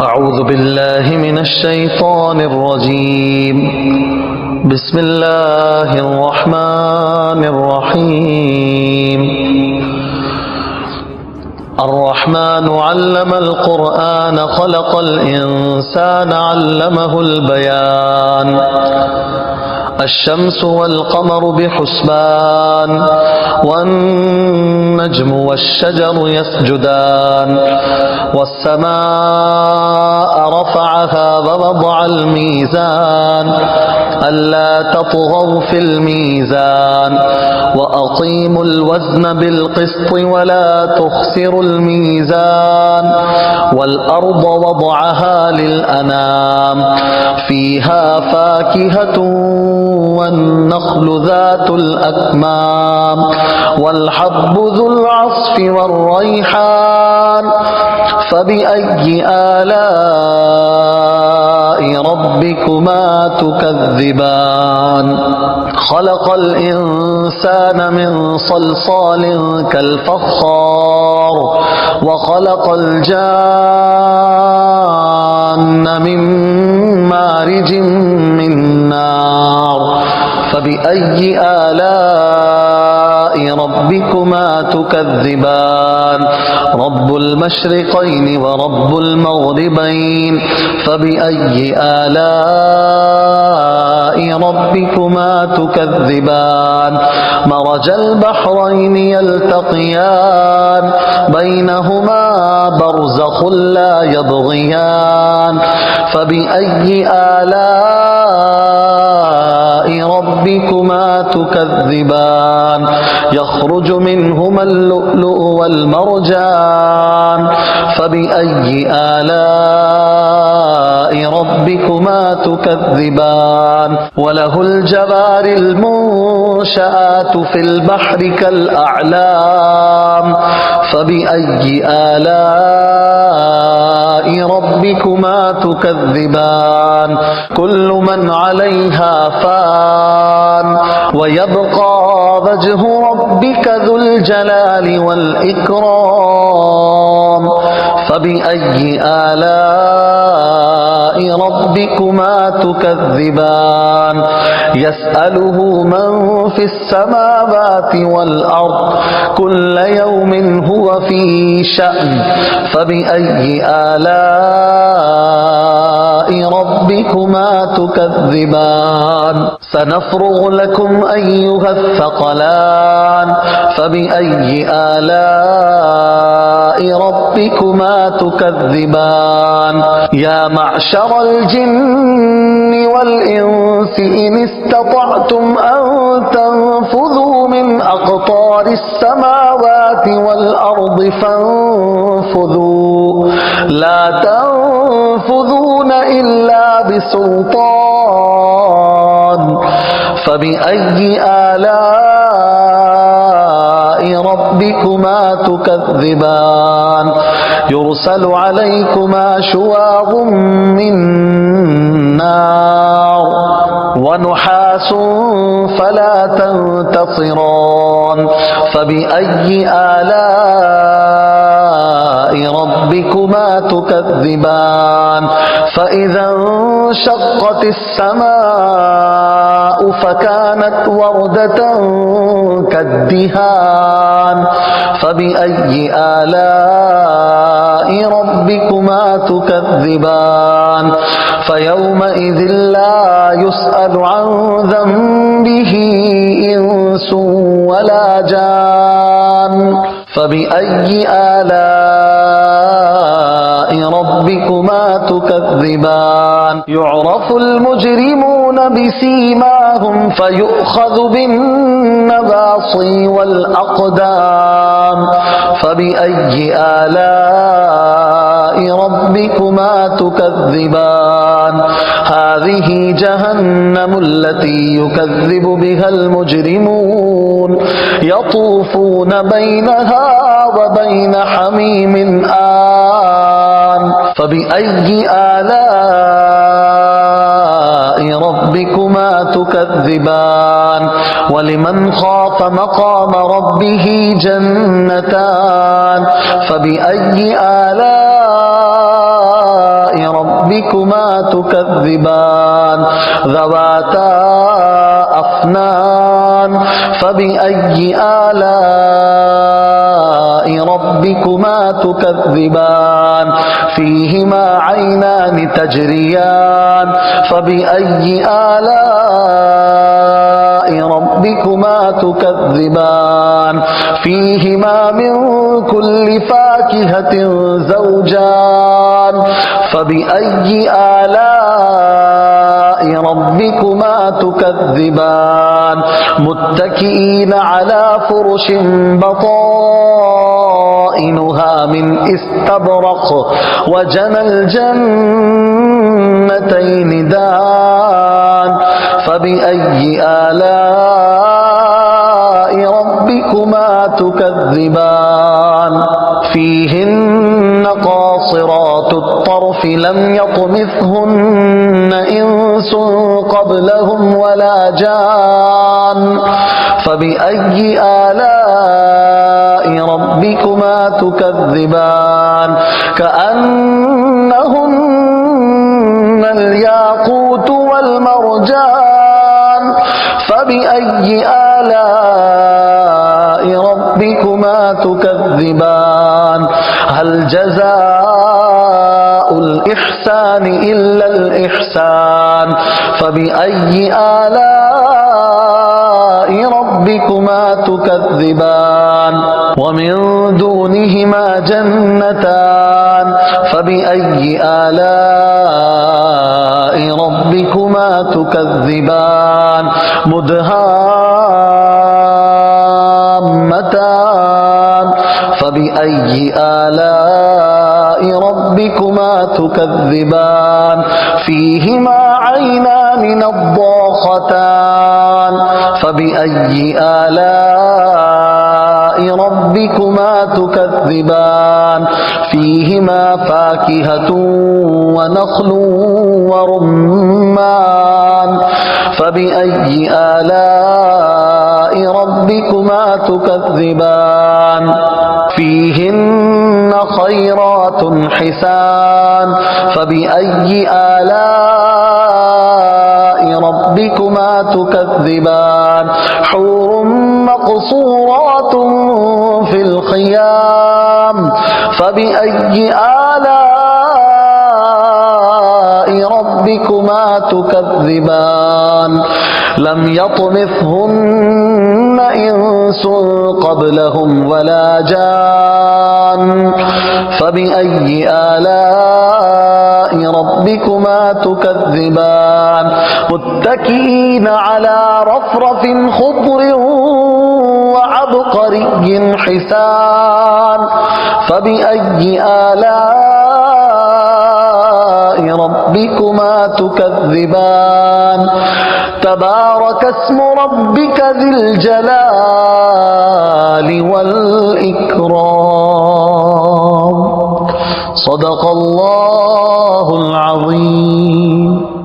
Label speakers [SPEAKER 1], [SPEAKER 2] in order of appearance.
[SPEAKER 1] أعوذ بالله من الشيطان الرجيم. بسم الله الرحمن الرحيم. الرحمن علم القرآن خلق الإنسان علمه البيان. الشمس والقمر بحسبان والنجم والشجر يسجدان والسماء رفعها ووضع الميزان ألا تطغوا في الميزان وأقيموا الوزن بالقسط ولا تخسروا الميزان والأرض وضعها للأنام فيها فاكهة والنخل ذات الأكمام والحب ذو العصف والريحان فبأي آلاء ربكما تكذبان. خلق الإنسان من صلصال كالفخار وخلق الجان من مارج من نار فبأي آلاء ربكما تكذبان. رب المشرقين ورب المغربين فبأي آلاء ربكما تكذبان. مرج البحرين يلتقيان بينهما برزخ لا يبغيان فبأي آلاء ربكما تكذبان. يخرج منهما اللؤلؤ والمرجان فبأي آلاء ربكما تكذبان. وله الجوار المنشآت في البحر كالأعلام فبأي آلاء ربكما تكذبان. كل من عليها فان ويبقى وجه ربك ذو الجلال والإكرام فبأي آلاء ربكما تكذبان. يسأله من في السماوات والأرض كل يوم هو في شأن فبأي آلاء ربكما تكذبان. سنفرغ لكم أيها الثقلان فبأي آلاء ربكما تكذبان. يا معشر الجن والإنس إن استطعتم أن تنفذوا من أقطار السماوات والأرض فانفذوا لا تنفذون إلا بسلطان فبأي آلاء ربكما تكذبان. يرسل عليكما شواظ من نار ونحاس فلا تنتصران فبأي آلاء ربكما تكذبان. فإذا انشقت السماء فكانت وردة كالدهان فبأي آلاء ربكما تكذبان. فيومئذ لا يسأل عن ذنبه إنس ولا جان فبأي آلاء ربكما تكذبان. يعرف المجرمون بسيماهم فيؤخذ بالنواصي والأقدام فبأي آلاء ربكما تكذبان. هذه جهنم التي يكذب بها المجرمون يطوفون بينها وبين حميم آن فبأي آلاء ربكما تكذبان. ولمن خاف مقام ربه جنتان فبأي آلاء ربكما تكذبان ذواتا أفنان فبأي آلاء ربكما تكذبان فيهما عينان تجريان فبأي آلاء ربكما تكذبان فيهما من كل فاكهة زوجان فبأي آلاء ربكما تكذبان متكئين على فرش بطائنها من استبرق وجنى الجنتين دان فبأي آلاء ربكما تكذبان فيهن قاصرات الطرف لم يطمثهن إنس قبلهم ولا جان فبأي آلاء ربكما تكذبان كأنهن الياقوت والمرجان فبأي آلاء ربكما تكذبان هل جزاء الإحسان إلا الإحسان فبأي آلاء ربكما تكذبان ومن دونهما جنتان فبأي آلاء ربكما تكذبان مدهامتان فبأي آلاء ربكما تكذبان فيهما عينان نضاختان فبأي آلاء ربكما تكذبان فيهما فاكهة ونخل ورمان فبأي آلاء ربكما تكذبان فيهن خيرات حسان فبأي آلاء ربكما تكذبان حور مقصورات في الخيام فبأي آلاء ربكما تكذبان لم يطمثهن إنس قبلهم ولا جان فبأي آلاء ربكما تكذبان متكئين على رفرف خضر وعبقري حسان فبأي آلاء ربكما تكذبان تبارك اسم ربك ذي الجلال والإكرام صدق الله العظيم.